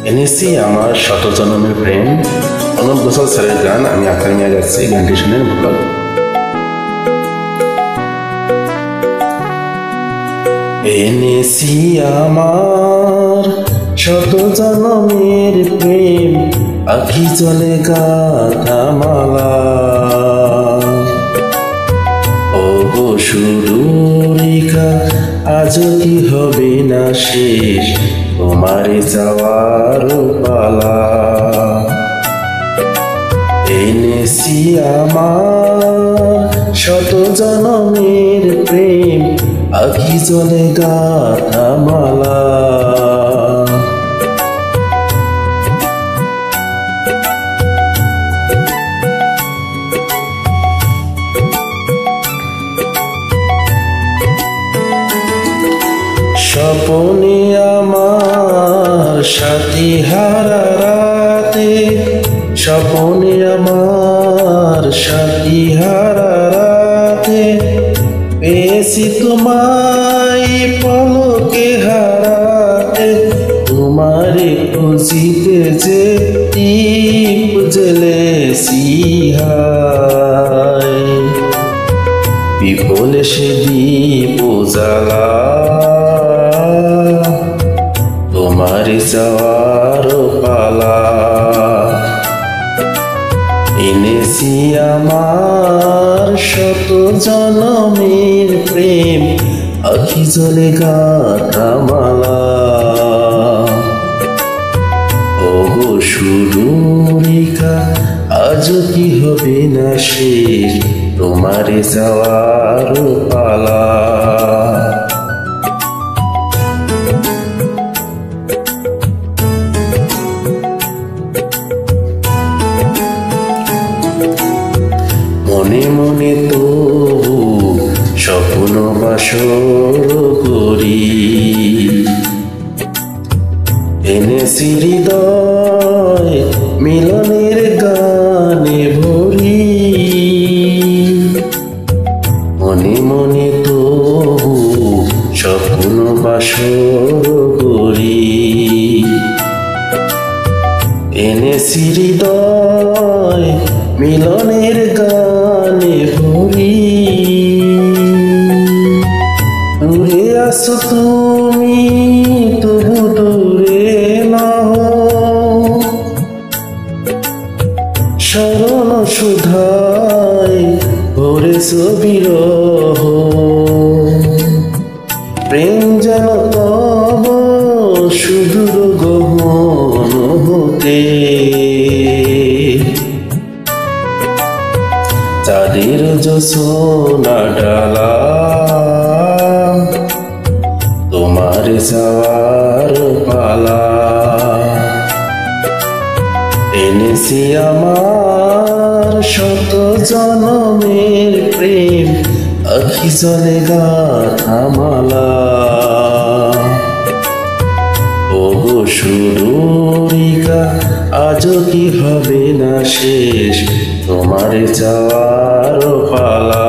এনেছি আমার শত জনমের প্রেম। অনুপ গোসাল স্যারের গান, আমি আকার মিয়া যাচ্ছি গানটি শুনে ভুল। এনেছি আমার শত জনমের প্রেম, আখি জলে গাথা মালা। ও গো সুদূরিকা, আজ কি হবে না শেষ তোমার যাওয়ার পালা। এনেছি আমার শত জনমের প্রেম, আখি জলে গাথা মালা। স্বপনে আমার সাথী হারা রাতে, স্বপনে আমার সাথী হারা রাতে, পেয়েছি তোমায় পলকে হারাতে। তোমারে খুঁজিতে যে দীপ জ্বেলেছি হায়, বিফলে সে দীপ জ্বালা। তোমার যাওয়ার পালা। এনেছি আমার শত জনমের প্রেম, আখি জলে গাথা মালা। ও গো সুদূরিকা, আজ কি হবে না শেষ তোমার যাওয়ার পালা। মনে মনে তো স্বপ্ন বাসর করি, এনেছি হৃদয় মিলনের গানে ভরি। মনে মনে তো স্বপ্ন বাসর করি, এনেছি হৃদয় মিলনের গানে ভরি। দূরে আসো তুমি তবু দূরে নাও, শরণ সুধায় ভরেছ বিরহ। প্রেম যেন তব সুদূর গহন হতে, চাঁদের জোছনা ডালা। তোমার যাওয়ার পালা। এনেছি আমার শত জনমের প্রেম, আখি জলে গাথা মালা। ও গো সুদূরিকা, আজ কি হবে না শেষ তোমার যাওয়ার পালা।